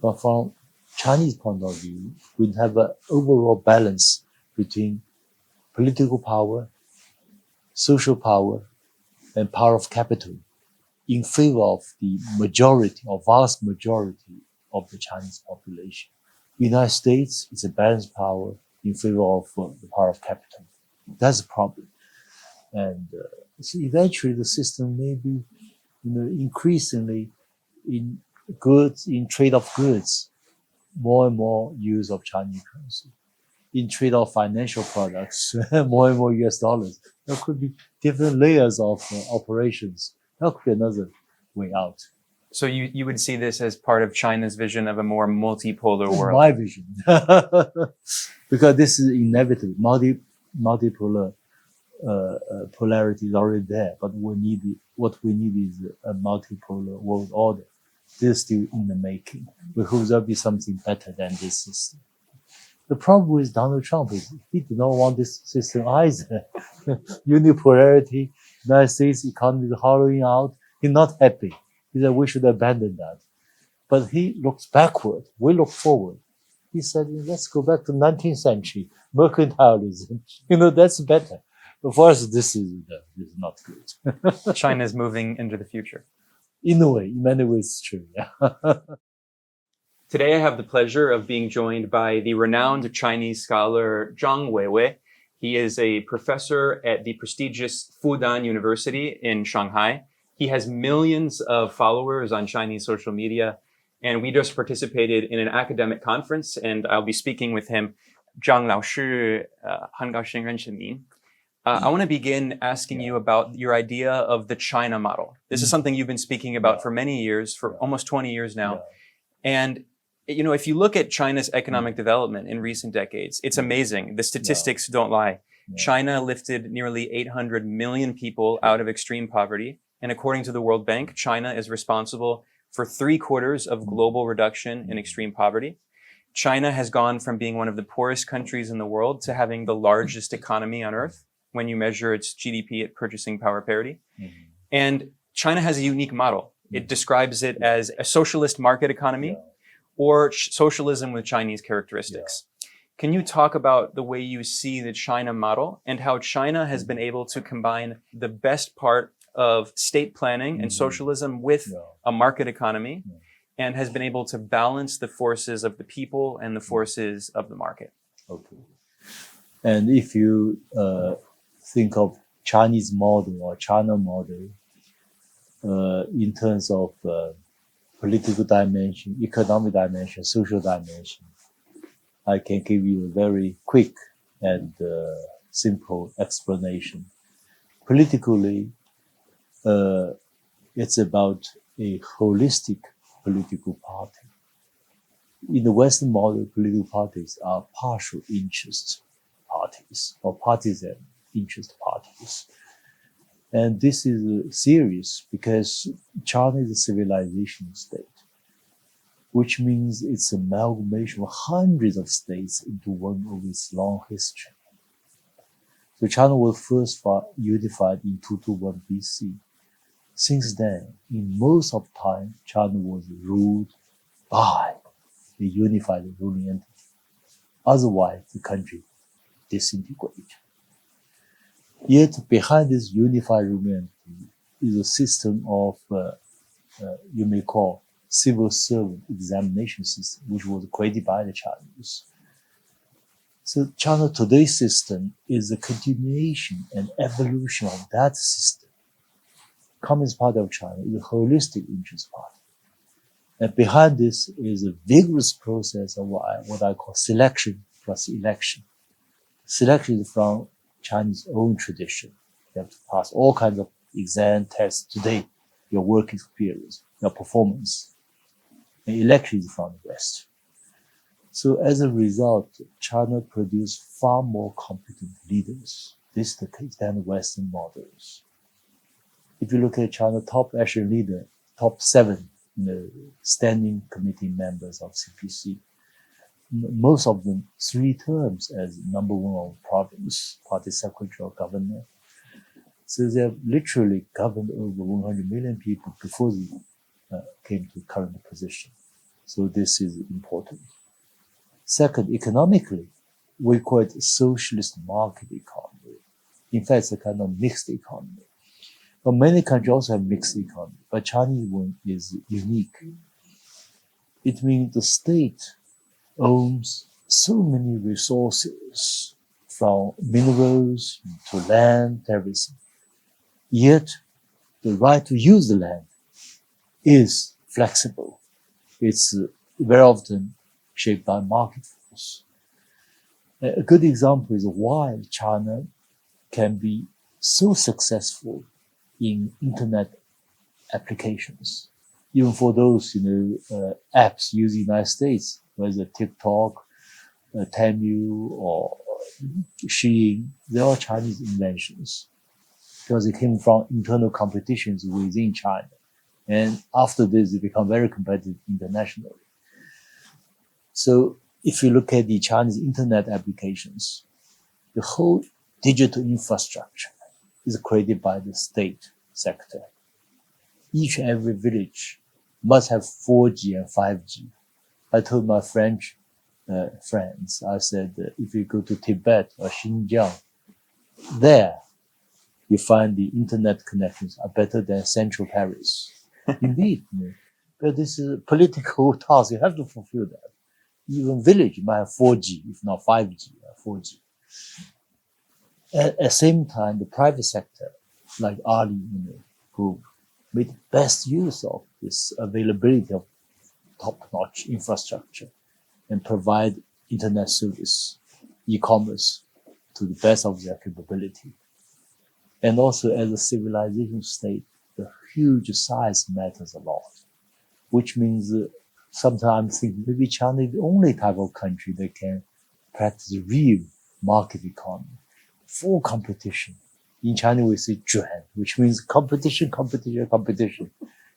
But from Chinese point of view, we have an overall balance between political power, social power, and power of capital in favor of the majority or vast majority of the Chinese population. The United States is a balanced power in favor of the power of capital. That's a problem. And so eventually the system may be increasingly in goods, in trade of goods, more and more use of Chinese currency. In trade of financial products, more and more US dollars. There could be different layers of operations. That could be another way out. So you would see this as part of China's vision of a more multipolar That's world? my vision. Because this is inevitable. Multipolar polarity is already there, but what we need is a multipolar world order. This is still in the making. We hope there'll be something better than this system. The problem with Donald Trump is he did not want this system either. Unipolarity, United States economy is hollowing out. He's not happy. He said we should abandon that. But he looks backward. We look forward. He said, let's go back to 19th century, mercantilism. That's better. But for us, this is not good. China is moving into the future. In a way, in many ways, it's true. Yeah. Today, I have the pleasure of being joined by the renowned Chinese scholar Zhang Weiwei. He is a professor at the prestigious Fudan University in Shanghai. He has millions of followers on Chinese social media, and we just participated in an academic conference, and I'll be speaking with him. Zhang 老师, 很高兴认识您. I want to begin asking you about your idea of the China model. This is something you've been speaking about for many years, for almost 20 years now. And if you look at China's economic development in recent decades, it's amazing. The statistics don't lie. China lifted nearly 800 million people out of extreme poverty. And according to the World Bank, China is responsible for 3/4 of global reduction in extreme poverty. China has gone from being one of the poorest countries in the world to having the largest economy on earth when you measure its GDP at purchasing power parity. And China has a unique model. It describes it as a socialist market economy or socialism with Chinese characteristics. Can you talk about the way you see the China model and how China has been able to combine the best part of state planning and socialism with a market economy and has been able to balance the forces of the people and the forces of the market? Okay. And if you think of Chinese model or China model in terms of political dimension, economic dimension, social dimension, I can give you a very quick and simple explanation. Politically, it's about a holistic political party. In the Western model, political parties are partial interest parties or partisan interest parties. And this is serious because China is a civilization state, which means it's an amalgamation of hundreds of states into one of its long history. So China was first unified in 221 BC. Since then, in most of the time, China was ruled by a unified ruling entity. Otherwise, the country disintegrated. Yet behind this unified ruling entity is a system of, you may call, civil servant examination system, which was created by the Chinese. So China today's system is a continuation and evolution of that system. Communist Party of China is a holistic interest party. And behind this is a vigorous process of what I call selection plus election. Selection is from Chinese own tradition. You have to pass all kinds of exam tests today, your work experience, your performance. And election is from the West. So as a result, China produced far more competent leaders. This is the case than the Western models. If you look at China's top echelon leader, top 7 standing committee members of CPC, most of them 3 terms as number 1 of the province, party secretary or governor. So they have literally governed over 100 million people before they came to the current position. So this is important. Second, economically, we call it socialist market economy. In fact, it's a kind of mixed economy. But many countries also have mixed economy, but Chinese one is unique. It means the state owns so many resources, from minerals to land, everything. Yet, the right to use the land is flexible. It's very often shaped by market force. A good example is why China can be so successful in internet applications. Even for those, apps used in the United States, whether TikTok, Temu, or Shein, they're all Chinese inventions because they came from internal competitions within China. And after this, they become very competitive internationally. So if you look at the Chinese internet applications, the whole digital infrastructure is created by the state sector. Each and every village must have 4G and 5G. I told my French friends, I said, if you go to Tibet or Xinjiang, there you find the internet connections are better than central Paris. Indeed, but this is a political task. You have to fulfill that. Even village might have 4G, if not 5G, 4G. At the same time, the private sector, like Ali Group, made best use of this availability of top-notch infrastructure and provide internet service, e-commerce, to the best of their capability. And also, as a civilization state, the huge size matters a lot, which means sometimes think maybe China is the only type of country that can practice real market economy, full competition. In China, we say 卷, which means competition.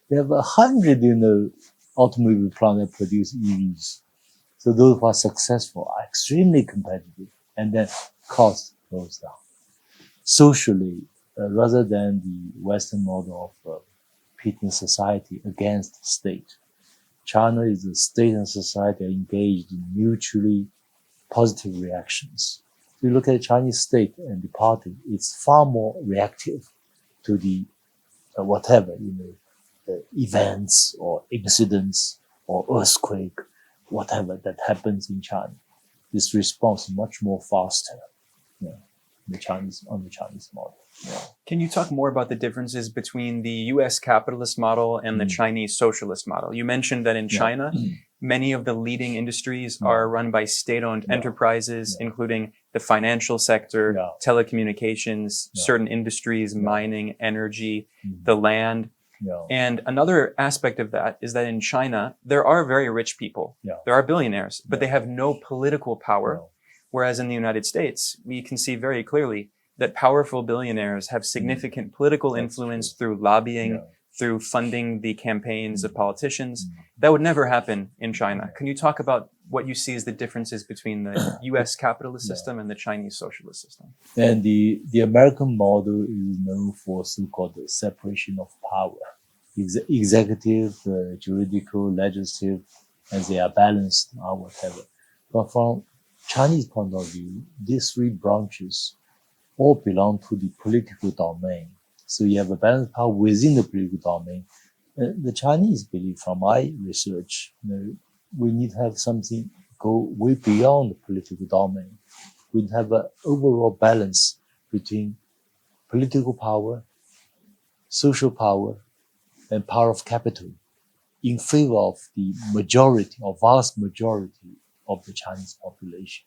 They have 100, automobile plants that produce EVs. So those who are successful are extremely competitive, and then cost goes down. Socially, rather than the Western model of pitting society against the state, China is a state and society engaged in mutually positive reactions. If you look at the Chinese state and the party, it's far more reactive to the events or incidents or earthquake, whatever that happens in China. This response is much more faster on the Chinese model. Yeah. Can you talk more about the differences between the US capitalist model and the Chinese socialist model? You mentioned that in China, many of the leading industries are run by state-owned enterprises, including the financial sector, telecommunications, certain industries, mining, energy, the land. And another aspect of that is that in China, there are very rich people. There are billionaires, but they have no political power. Whereas in the United States, we can see very clearly that powerful billionaires have significant political influence through lobbying, through funding the campaigns of politicians. That would never happen in China. Can you talk about what you see as the differences between the US capitalist system and the Chinese socialist system? And the American model is known for so-called separation of power. Executive, juridical, legislative, and they are balanced or whatever. But from Chinese point of view, these three branches all belong to the political domain. So you have a balanced power within the political domain. The Chinese believe, from my research, we need to have something go way beyond the political domain. We need to have an overall balance between political power, social power, and power of capital in favor of the majority or vast majority of the Chinese population.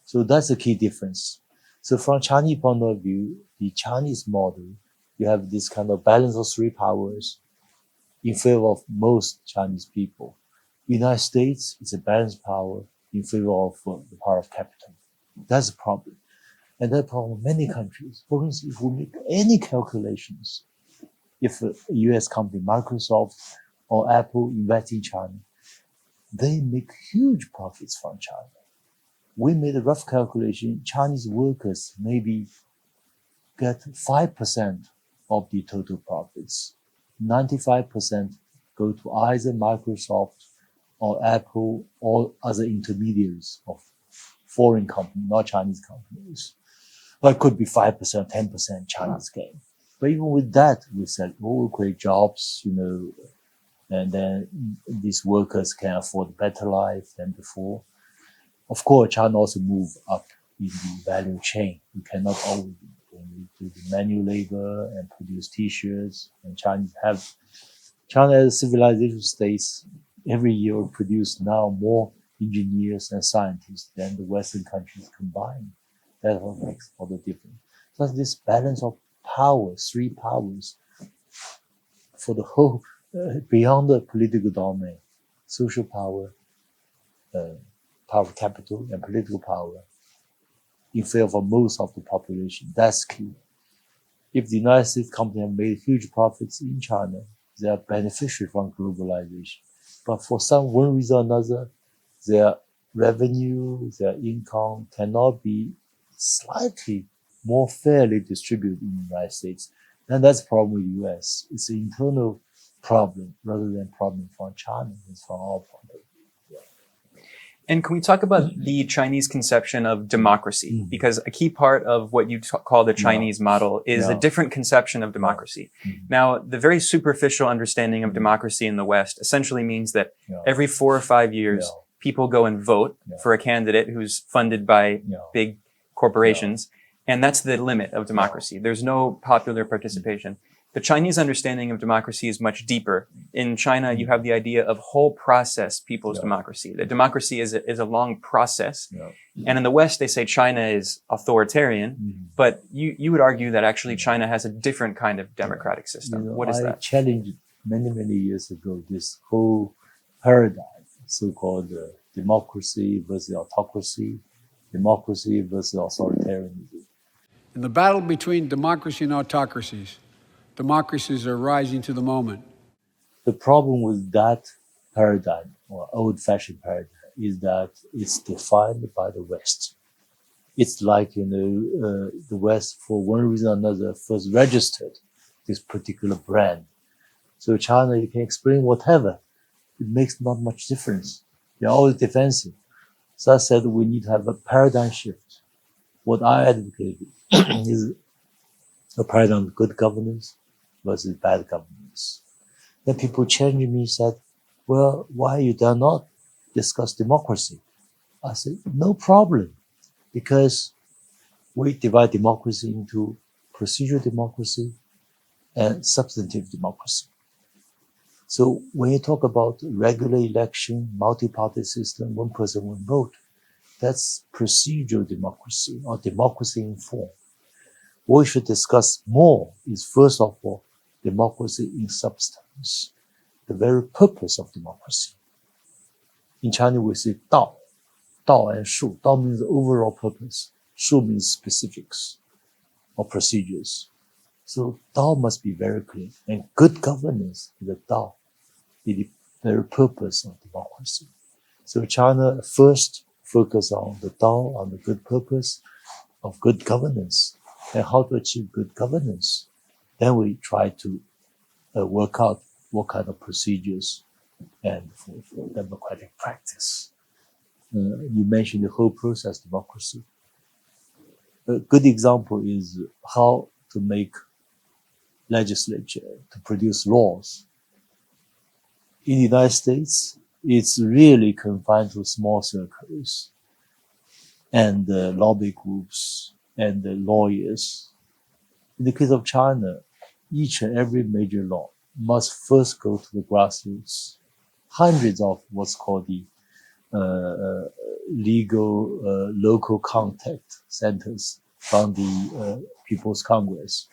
So that's the key difference. So from Chinese point of view, the Chinese model, you have this kind of balance of three powers in favor of most Chinese people. United States is a balanced power in favor of the power of capital. That's a problem. And that problem in many countries. For instance, if we make any calculations, if a US company, Microsoft or Apple invest in China, they make huge profits from China. We made a rough calculation. Chinese workers maybe get 5% of the total profits. 95% go to either Microsoft or Apple or other intermediaries of foreign companies, not Chinese companies. But it could be 5%, 10% Chinese gain. But even with that, we said, we'll create jobs, and then these workers can afford a better life than before. Of course, China also moved up in the value chain. You cannot always do the manual labor and produce T-shirts. And China as a civilization states every year produce now more engineers and scientists than the Western countries combined. That's what makes all the difference. So this balance of power, three powers, for the whole, beyond the political domain, social power, power of capital, and political power, in favor of most of the population. That's key. If the United States companies have made huge profits in China, they are beneficiary from globalization. But for one reason or another, their revenue, their income cannot be slightly more fairly distributed in the United States. And that's the problem with the US. It's an internal problem rather than a problem from China. It's from our point of view. And can we talk about the Chinese conception of democracy? Because a key part of what you call the Chinese model is a different conception of democracy. Now, the very superficial understanding of democracy in the West essentially means that every 4 or 5 years, people go and vote for a candidate who's funded by big corporations. And that's the limit of democracy. There's no popular participation. The Chinese understanding of democracy is much deeper. In China, you have the idea of whole process people's democracy. That democracy is a long process. And in the West, they say China is authoritarian. But you would argue that actually China has a different kind of democratic system. What is that? I challenged many years ago this whole paradigm, so-called democracy versus autocracy, democracy versus authoritarianism. In the battle between democracy and autocracies, democracies are rising to the moment. The problem with that paradigm, or old-fashioned paradigm, is that it's defined by the West. It's like, the West, for one reason or another, first registered this particular brand. So China, you can explain whatever. It makes not much difference. They're always defensive. So I said we need to have a paradigm shift. What I advocate is a paradigm of good governance versus bad governance. Then people challenged me, said, well, why you dare not discuss democracy? I said, no problem, because we divide democracy into procedural democracy and substantive democracy. So when you talk about regular election, multi-party system, one person, one vote, that's procedural democracy or democracy in form. What we should discuss more is, first of all, democracy in substance, the very purpose of democracy. In China, we say Dao, Dao and Shu. Dao means the overall purpose. Shu means specifics or procedures. So Dao must be very clear. And good governance is the Dao, the very purpose of democracy. So China first focus on the Dao, on the good purpose of good governance, and how to achieve good governance. Then we try to work out what kind of procedures and for democratic practice. You mentioned the whole process democracy. A good example is how to make legislature, to produce laws. In the United States, it's really confined to small circles and lobby groups and lawyers. In the case of China, each and every major law must first go to the grassroots. Hundreds of what's called the legal local contact centers from the People's Congress.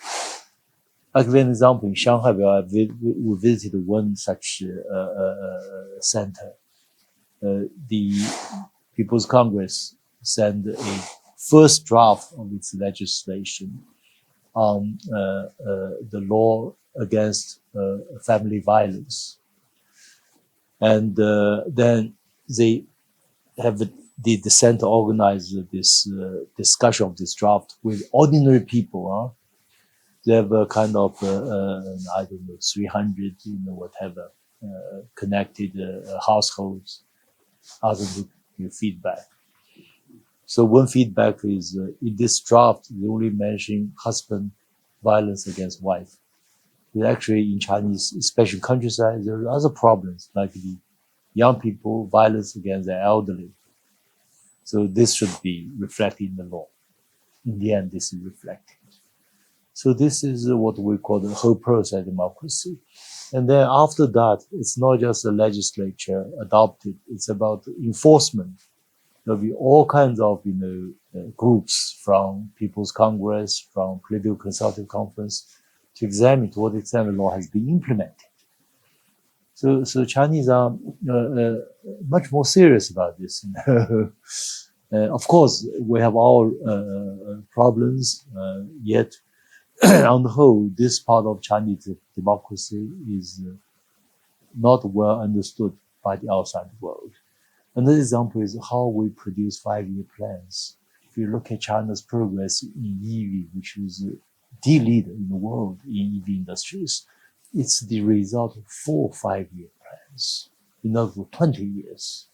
I'll give you an example. In Shanghai, we visited one such center. The People's Congress sent a first draft of its legislation on the law against family violence. And then they have the center organize this discussion of this draft with ordinary people. They have a kind of, 300, whatever. connected households, other give feedback. So one feedback is in this draft, they only mention husband violence against wife. But actually, in Chinese, especially countryside, there are other problems like the young people, violence against the elderly. So this should be reflected in the law. In the end, this is reflected. So this is what we call the whole process democracy. And then after that, it's not just the legislature adopted, it's about enforcement. There'll be all kinds of, groups from People's Congress, from Political Consultative Conference to examine to what extent the law has been implemented. So Chinese are much more serious about this. Of course, we have our problems, yet on the whole, this part of Chinese democracy is not well understood by the outside world. Another example is how we produce 5-year plans. If you look at China's progress in EV, which is the leader in the world in EV industries, it's the result of 4 5-year plans in over 20 years.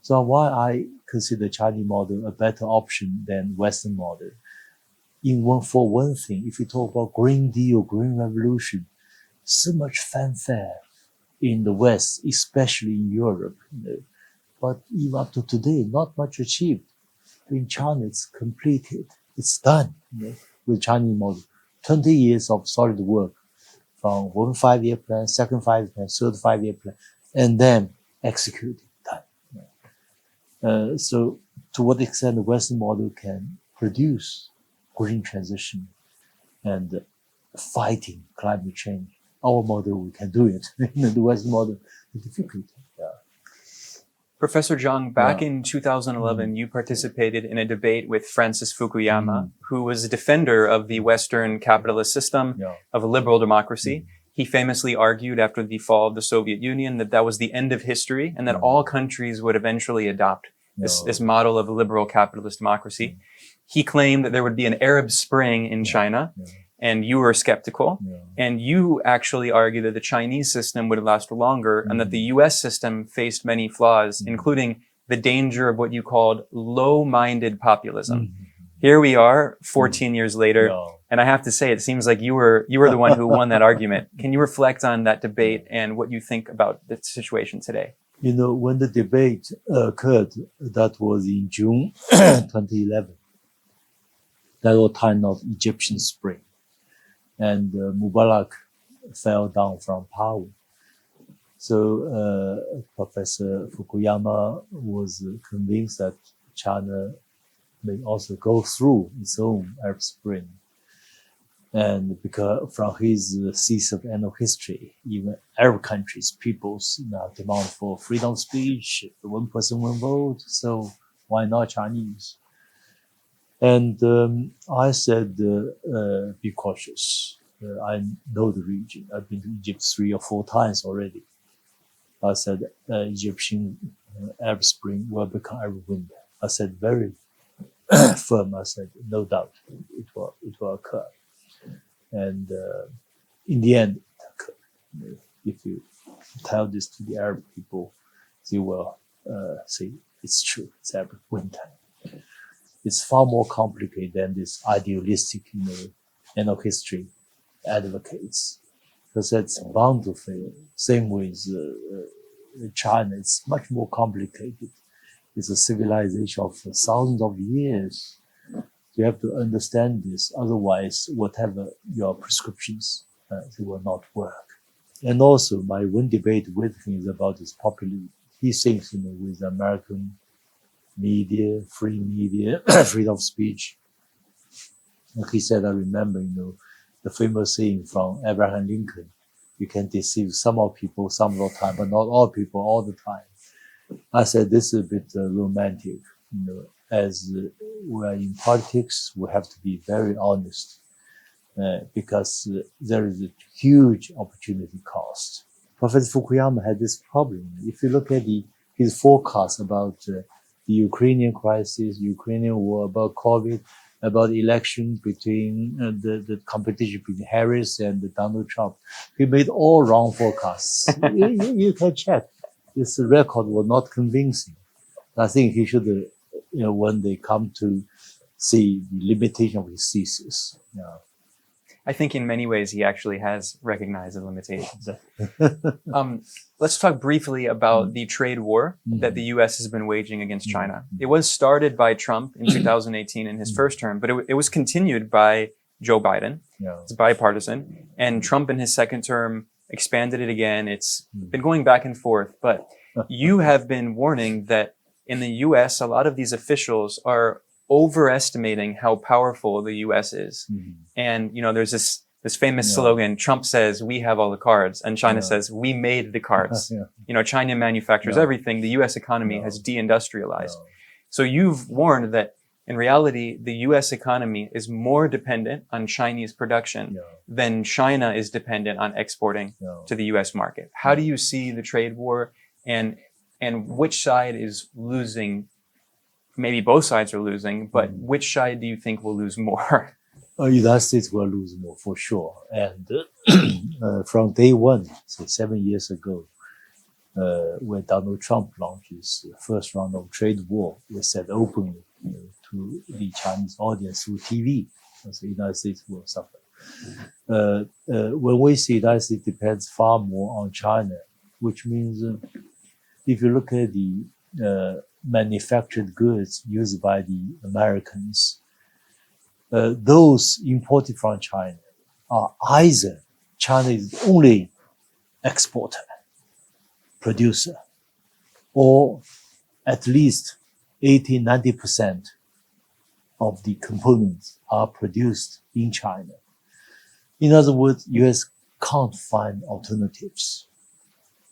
So why I consider Chinese model a better option than Western model? For one thing, if you talk about Green Deal, Green Revolution, so much fanfare in the West, especially in Europe. But even up to today, not much achieved. In China, it's completed. It's done with Chinese model. 20 years of solid work from one 5-year plan, second 5-year plan, third 5-year plan, and then executed, done. So to what extent the Western model can produce green transition and fighting climate change. Our model, we can do it. The Western model is difficult. Professor Zhang, back in 2011, you participated in a debate with Francis Fukuyama, who was a defender of the Western capitalist system, of a liberal democracy. He famously argued after the fall of the Soviet Union that that was the end of history and that all countries would eventually adopt this model of a liberal capitalist democracy. He claimed that there would be an Arab Spring in China, and you were skeptical. And you actually argued that the Chinese system would last longer and that the US system faced many flaws, including the danger of what you called low-minded populism. Here we are 14 years later, and I have to say, it seems like you were the one who won that argument. Can you reflect on that debate and what you think about the situation today? When the debate occurred, that was in June 2011. That was time of Egyptian Spring. And Mubarak fell down from power. So Professor Fukuyama was convinced that China may also go through its own Arab Spring. And because from his thesis of end of history, even Arab countries, peoples now demand for freedom of speech, one person, one vote. So why not Chinese? And I said, be cautious. I know the region. I've been to Egypt 3 or 4 times already. I said, Egyptian Arab Spring will become Arab Winter. I said, very firm. I said, no doubt it will occur. And in the end, it occurred. If you tell this to the Arab people, they will say, it's true, it's Arab Winter. It's far more complicated than this idealistic, end of history advocates, because that's bound to fail. Same with China, it's much more complicated. It's a civilization of thousands of years. You have to understand this, otherwise, whatever your prescriptions, they will not work. And also, my one debate with him is about his populism. He thinks, with American media, free media, freedom of speech. Like he said, I remember, the famous saying from Abraham Lincoln, you can deceive some of people some of the time, but not all people all the time. I said, this is a bit romantic. As we are in politics, we have to be very honest because there is a huge opportunity cost. Professor Fukuyama had this problem. If you look at his forecast about the Ukrainian crisis, Ukrainian war, about COVID, about the election between the competition between Harris and Donald Trump. He made all wrong forecasts. You can check. This record was not convincing. I think he should, when they come to see the limitation of his thesis. Yeah. I think in many ways he actually has recognized the limitations. Let's talk briefly about the trade war that the U.S. has been waging against China. It was started by Trump in 2018 in his first term, but it was continued by Joe Biden. Yeah. It's bipartisan. And Trump in his second term expanded it again. It's been going back and forth. But you have been warning that in the U.S., a lot of these officials are overestimating how powerful the U.S. is. And, there's this famous slogan, Trump says, we have all the cards, and China says, we made the cards. China manufactures everything. The U.S. economy has deindustrialized. So you've warned that in reality, the U.S. economy is more dependent on Chinese production than China is dependent on exporting to the U.S. market. How do you see the trade war, and which side is losing? Maybe both sides are losing, but which side do you think will lose more? United States will lose more for sure. And from day one, so 7 years ago, when Donald Trump launched his first round of trade war, we said openly to the Chinese audience through TV, so the United States will suffer. When we say the United States depends far more on China, which means if you look at the manufactured goods used by the Americans, those imported from China are either China is the only exporter, producer, or at least 80-90% of the components are produced in China. In other words, US can't find alternatives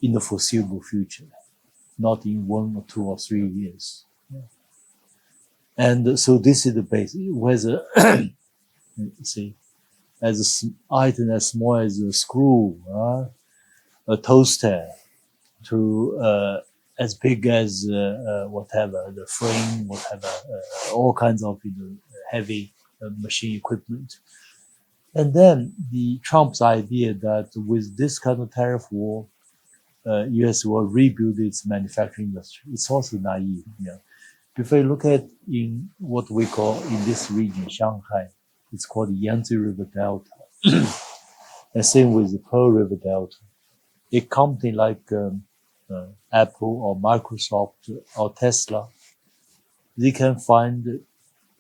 in the foreseeable future, not in 1 or 2 or 3 years. And so this is the basis. Whether, see, as an item as small as a screw, a toaster, to as big as whatever, the frame, whatever, all kinds of heavy machine equipment. And then the Trump's idea that with this kind of tariff war, US will rebuild its manufacturing industry. It's also naive. If I look at in what we call in this region, Shanghai, it's called the Yangtze River Delta. And same with the Pearl River Delta. A company like Apple or Microsoft or Tesla, they can find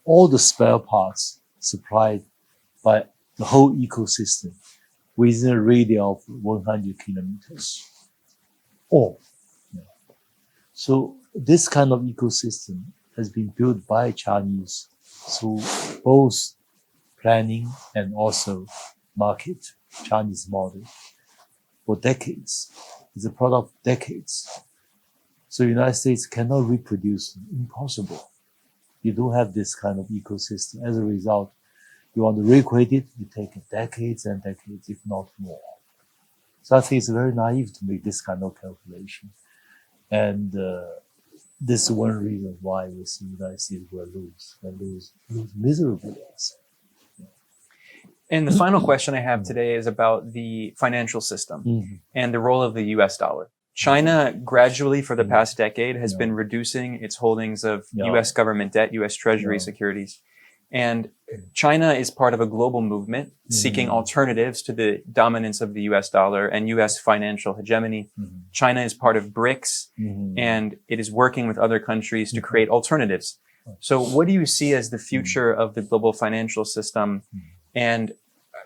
all the spare parts supplied by the whole ecosystem within a radius of 100 kilometers. So this kind of ecosystem has been built by Chinese through both planning and also market, Chinese model, for decades. It's a product of decades. So the United States cannot reproduce them. Impossible. You don't have this kind of ecosystem. As a result, you want to recreate it, you take decades and decades, if not more. So I think it's very naive to make this kind of calculation. And this is one reason why we see the United States will lose miserably. And the final question I have today is about the financial system and the role of the US dollar. China gradually for the past decade has been reducing its holdings of US government debt, US Treasury securities. And China is part of a global movement seeking alternatives to the dominance of the US dollar and US financial hegemony. China is part of BRICS, and it is working with other countries to create alternatives. So what do you see as the future of the global financial system? And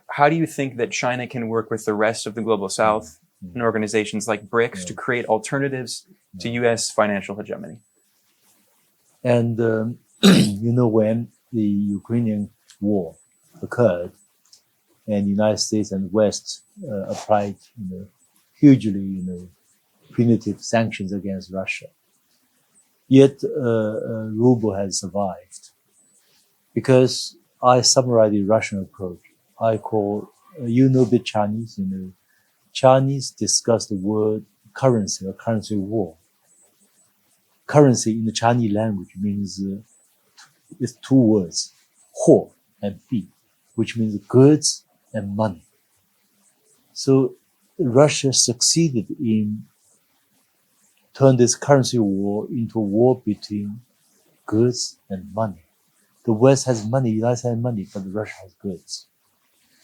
how do you think that China can work with the rest of the global South and organizations like BRICS to create alternatives to US financial hegemony? And, when the Ukrainian war occurred and the United States and West applied hugely punitive sanctions against Russia, yet ruble has survived. Because I summarize the Russian approach. I call, bit Chinese, Chinese discuss the word currency or currency war. Currency in the Chinese language means it's 2 words, 货and 币, which means goods and money. So Russia succeeded in turning this currency war into a war between goods and money. The West has money, the United States has money, but Russia has goods.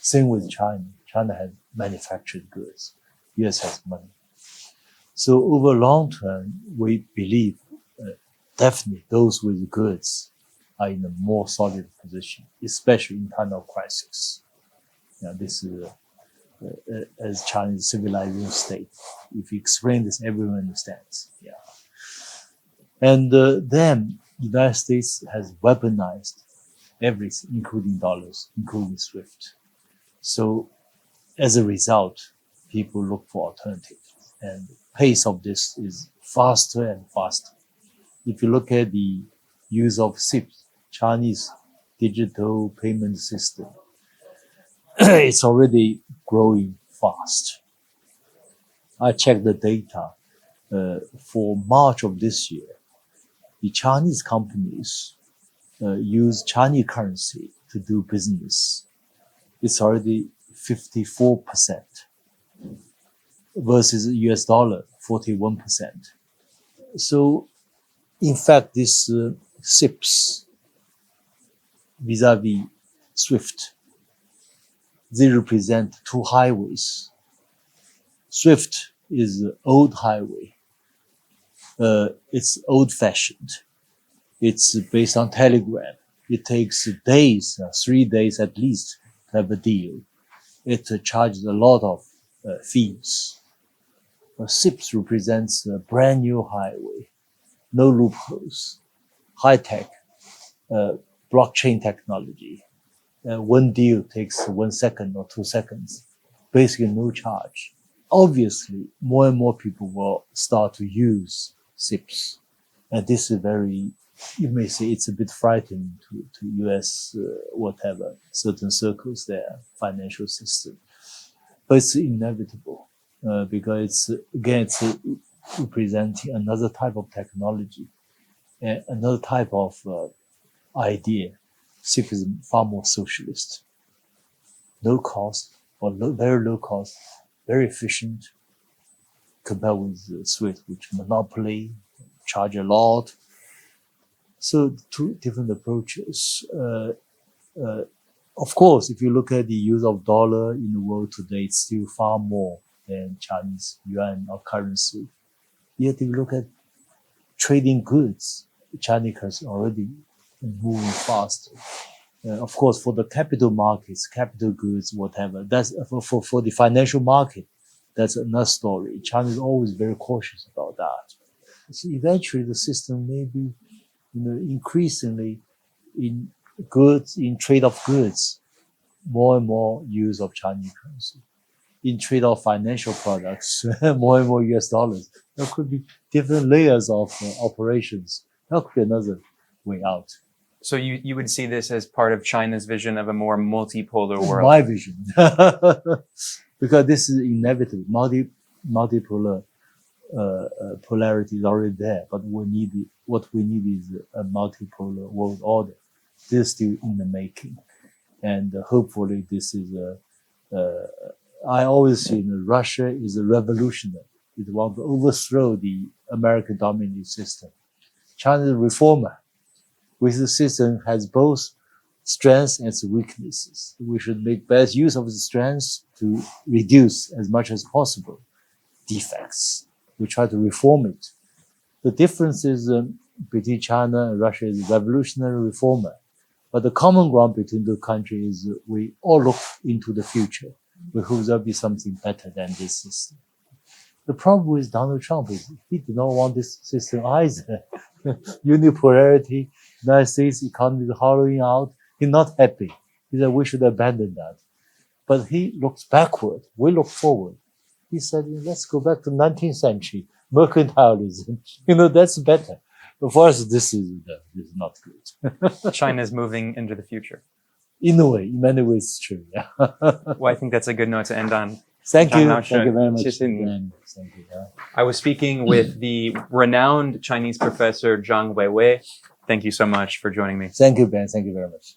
Same with China. China has manufactured goods. US has money. So over long term, we believe definitely those with goods are in a more solid position, especially in time of crisis. This is as China's civilizing state. If you explain this, everyone understands. And then the United States has weaponized everything, including dollars, including SWIFT. So as a result, people look for alternatives. And the pace of this is faster and faster. If you look at the use of CIPS, Chinese digital payment system, it's already growing fast. I checked the data for March of this year. The Chinese companies use Chinese currency to do business. It's already 54% versus US dollar, 41%. So, in fact, this CIPS vis-a-vis SWIFT, they represent two highways. SWIFT is the old highway. It's old-fashioned. It's based on telegram. It takes days, 3 days at least, to have a deal. It charges a lot of fees. CIPS represents a brand new highway, no loopholes, high-tech, blockchain technology. One deal takes 1 second or 2 seconds, basically no charge. Obviously, more and more people will start to use CIPS. And this is very, you may say it's a bit frightening to US, whatever, certain circles there, financial system. But it's inevitable because it's representing another type of technology, another type of idea. CIPS is far more socialist. Low cost, or very low cost, very efficient, compared with SWIFT, which monopoly, charge a lot. So two different approaches. Of course, if you look at the use of dollar in the world today, it's still far more than Chinese yuan or currency. Yet if you look at trading goods, Chinese currency already moving faster. Of course, for the capital markets, capital goods, whatever, that's for the financial market, that's another story. China is always very cautious about that. So eventually the system may be, increasingly in goods, in trade of goods, more and more use of Chinese currency. In trade of financial products, more and more US dollars. There could be different layers of operations. That could be another way out. So you would see this as part of China's vision of a more multipolar world? My vision. Because this is inevitable. Multipolar polarity is already there, but what we need is a multipolar world order. This is still in the making. And hopefully this is I always say Russia is a revolutionary. It wants to overthrow the American dominant system. China is a reformer. Which the system has both strengths and weaknesses. We should make best use of the strengths to reduce as much as possible defects. We try to reform it. The difference is between China and Russia is a revolutionary reformer. But the common ground between the countries is we all look into the future. We hope there'll be something better than this system. The problem with Donald Trump is he did not want this system either. Unipolarity, United States economy is hollowing out. He's not happy. He said we should abandon that. But he looks backward. We look forward. He said, let's go back to 19th century, mercantilism. That's better. But for us, this is not good. China is moving into the future. In a way, in many ways, it's true. Yeah. Well, I think that's a good note to end on. Thank you. Thank you very much. Thank you. Yeah. I was speaking with the renowned Chinese professor Zhang Weiwei. Thank you so much for joining me. Thank you, Ben. Thank you very much.